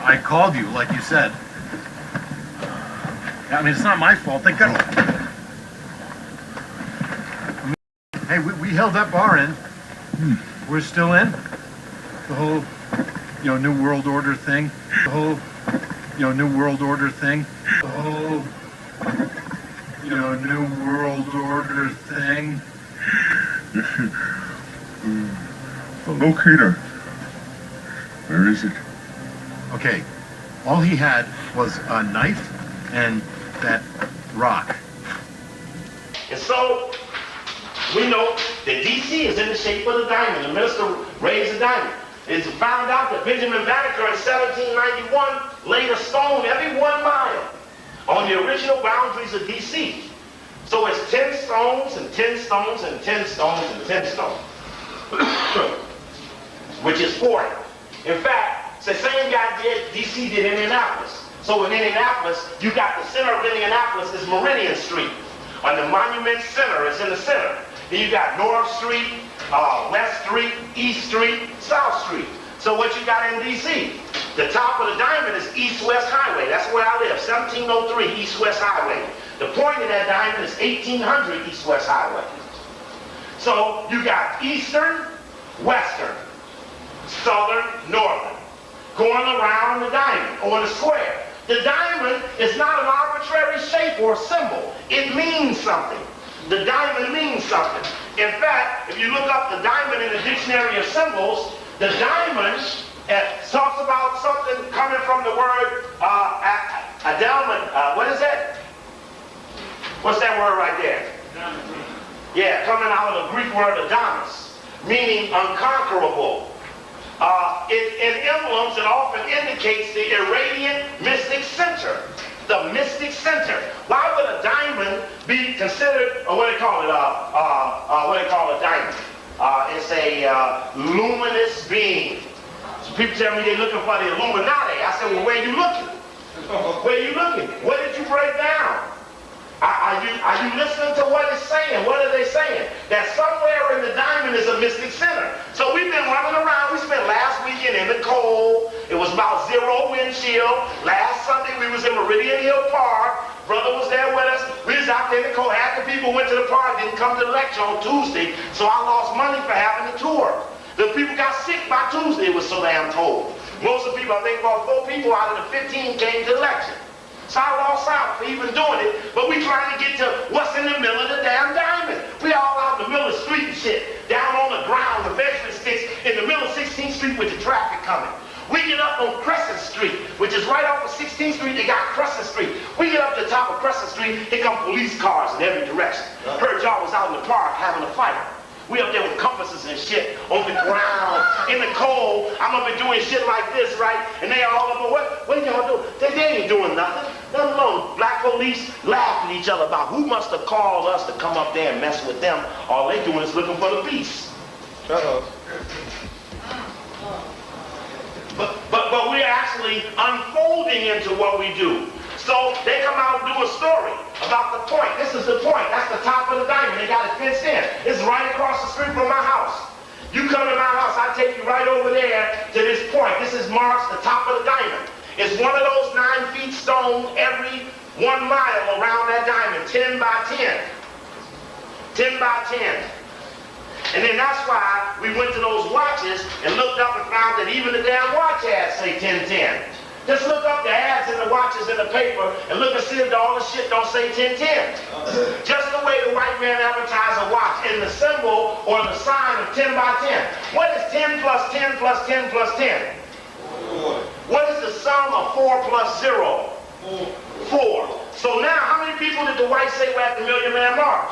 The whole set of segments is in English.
I called you, like you said. I mean, it's not my fault. They got... Hey, we held that bar in. We're still in. The whole, New World Order thing. The whole, New World Order thing. The whole, New World Order thing. The locator. Where is it? Okay, all he had was a knife and that rock. And so, we know that D.C. is in the shape of the diamond. The minister raised the diamond. It's found out that Benjamin Banneker in 1791 laid a stone every 1 mile on the original boundaries of D.C. So it's 10 stones and 10 stones and 10 stones and 10 stones, which is 40. In fact, the same guy did, D.C. did Indianapolis. So in Indianapolis, you got the center of Indianapolis is Meridian Street. And the Monument Center is in the center. Then you got North Street, West Street, East Street, South Street. So what you got in D.C.? The top of the diamond is East-West Highway. That's where I live, 1703 East-West Highway. The point of that diamond is 1800 East-West Highway. So you got Eastern, Western, Southern, Northern, going around the diamond or the square. The diamond is not an arbitrary shape or symbol. It means something. The diamond means something. In fact, if you look up the diamond in the dictionary of symbols, the diamond talks about something coming from the word adelman. What is that? What's that word right there? Yeah, coming out of the Greek word adamas, meaning unconquerable. In emblems, it often indicates the irradiant mystic center. The mystic center. Why would a diamond be considered, or what do they call it? What do they call a diamond? It's a luminous being. So people tell me they're looking for the Illuminati. I said, well, where are you looking? Where are you looking? What did you break down? Are you listening to what it's saying? What are they saying? That somewhere in the diamond is a mystic center. So we've been running around. We spent last weekend in the cold. It was about 0 wind chill. Last Sunday we was in Meridian Hill Park. Brother was there with us. We was out there in the cold. Half the people went to the park, didn't come to the lecture on Tuesday. So I lost money for having the tour. The people got sick by Tuesday. It was so damn cold. Most of the people, I think about 4 people out of the 15 came to the lecture. So I lost out for even doing it, but we trying to get to what's in the middle of the damn diamond. We all out in the middle of the street and shit, down on the ground, the measuring sticks, in the middle of 16th Street with the traffic coming. We get up on Crescent Street, which is right off of 16th Street, they got Crescent Street. We get up to the top of Crescent Street, here come police cars in every direction. Heard y'all was out in the park having a fight. We up there with compasses and shit on the ground, in the cold. I'm up there doing shit like this, right? And they all up, what y'all doing? They ain't doing nothing. Let alone black police laughing at each other about who must have called us to come up there and mess with them. All they doing is looking for the peace. But we're actually unfolding into what we do. So they come out and do a story about the point. This is the point. That's the top of the diamond. They got it fenced in. It's right across the street from my house. You come to my house, I take you right over there to this point. This is marked the top of the diamond. It's one of those 9 feet stone every 1 mile around that diamond, 10 by 10. 10 by 10. And then that's why we went to those watches and looked up and found that even the damn watch ads say 1010. Just look up the ads in the watches in the paper and look and see if all the shit don't say 1010. Just the way the white man advertised a watch in the symbol or the sign of 10 by 10. What is 10 plus 10 plus 10 plus 10? 4. What is the sum of 4 plus 0? 4. So now, how many people did the whites say were at the Million Man March?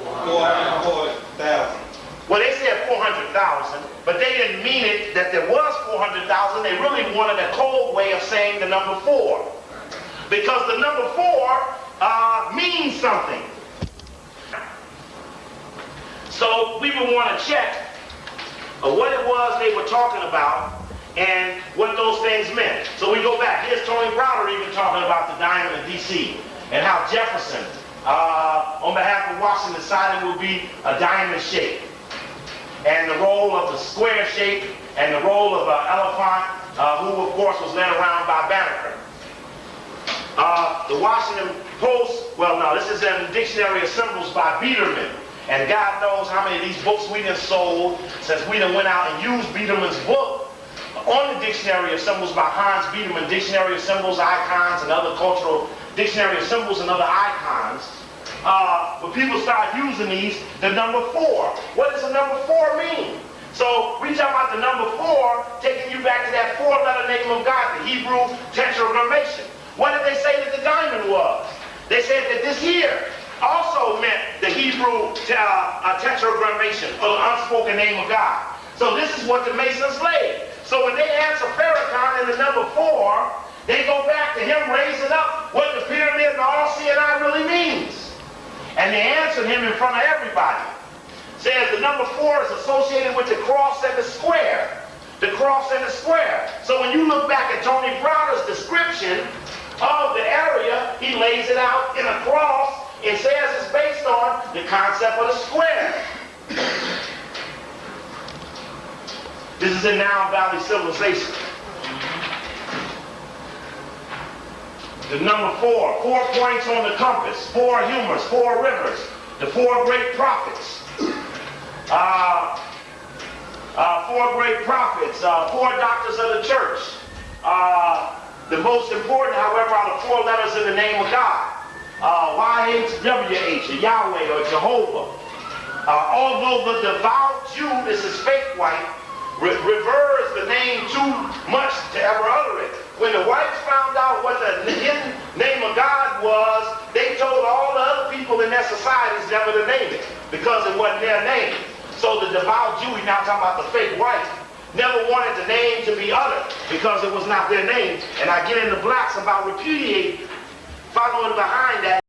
400,000. Well, they said 400,000, but they didn't mean it that there was 400,000. They really wanted a cold way of saying the number 4. Because the number 4 means something. So we would want to check what it was they were talking about and what those things meant. So we go back. Here's Tony Browder even talking about the diamond of D.C. and how Jefferson, on behalf of Washington, decided it would be a diamond shape. And the role of the square shape and the role of an elephant who of course was led around by Banneker. The Washington Post, well, no, this is in Dictionary of Symbols by Biederman. And God knows how many of these books we done sold since we done went out and used Biederman's book on the Dictionary of Symbols by Hans Biederman, Dictionary of Symbols, Icons, and other cultural Dictionary of Symbols and other icons. When people start using these, the number 4. What does the number 4 mean? So we talk about the number 4, taking you back to that 4-letter name of God, the Hebrew tetragrammation. What did they say that the diamond was? They said that this here also meant the Hebrew tetragrammation, or the unspoken name of God. So this is what the Masons laid. So when they answer Farrakhan in the number 4, they go back to him raising up what the pyramid and all CNI really means. And they answered him in front of everybody. Says the number 4 is associated with the cross and the square. The cross and the square. So when you look back at Tony Browder's description of the area, he lays it out in a cross and says it's based on the concept of the square. This is in Noun Valley Civilization. The number 4, 4 points on the compass, 4 humors, 4 rivers, the 4 great prophets. 4 great prophets, 4 doctors of the church. The most important, however, are the 4 letters in the name of God. YHWH, or Yahweh, or Jehovah. Although the devout Jew, this is fake white, reveres the name too much to ever utter it. When the whites found out what the hidden name of God was, they told all the other people in their societies never to name it, because it wasn't their name. So the devout Jew, we're now talking about the fake white, never wanted the name to be uttered because it was not their name. And I get into blacks about repudiating, following behind that.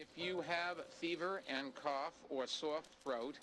If you have fever and cough or sore throat,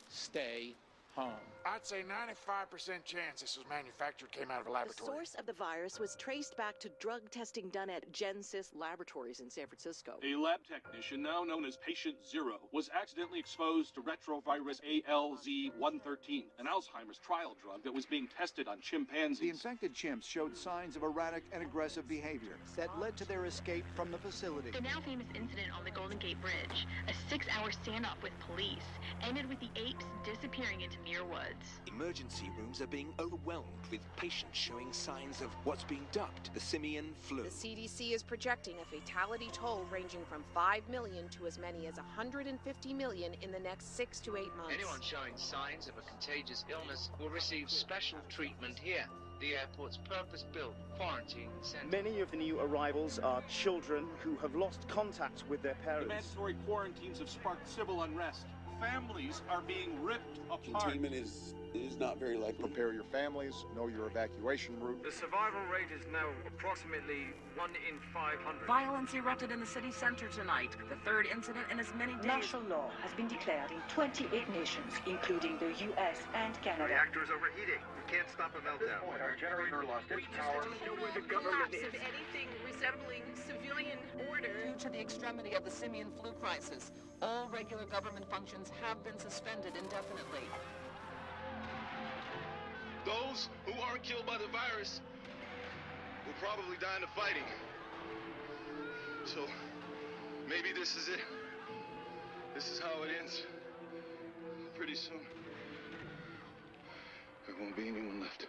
stay home. I'd say 95% chance this was manufactured, came out of a The laboratory. source of the virus was traced back to drug testing done at Gensys Laboratories in San Francisco. A lab technician, now known as Patient Zero, was accidentally exposed to retrovirus ALZ-113, an Alzheimer's trial drug that was being tested on chimpanzees. The infected chimps showed signs of erratic and aggressive behavior that led to their escape from the facility. The now famous incident on the Golden Gate Bridge, a 6-hour standoff with police, ended with the apes disappearing into Muir Woods. Emergency rooms are being overwhelmed with patients showing signs of what's being dubbed the simian flu. The CDC is projecting a fatality toll ranging from 5 million to as many as 150 million in the next 6 to 8 months. Anyone showing signs of a contagious illness will receive special treatment here, the airport's purpose-built quarantine center. Many of the new arrivals are children who have lost contact with their parents. The mandatory quarantines have sparked civil unrest. Families are being ripped apart. Containment is not very likely. Prepare your families, know your evacuation route. The survival rate is now approximately 1 in 500. Violence erupted in the city center tonight, the third incident in as many days. Martial law has been declared in 28 nations, including the U.S. and Canada. The reactor is overheating. We can't stop a meltdown. Our generator lost its power. We just don't know where the government is. Of anything resembling civilian order. Due to the extremity of the simian flu crisis, all regular government functions have been suspended indefinitely. Those who aren't killed by the virus will probably die in the fighting. So maybe this is it. This is how it ends. Pretty soon, there won't be anyone left.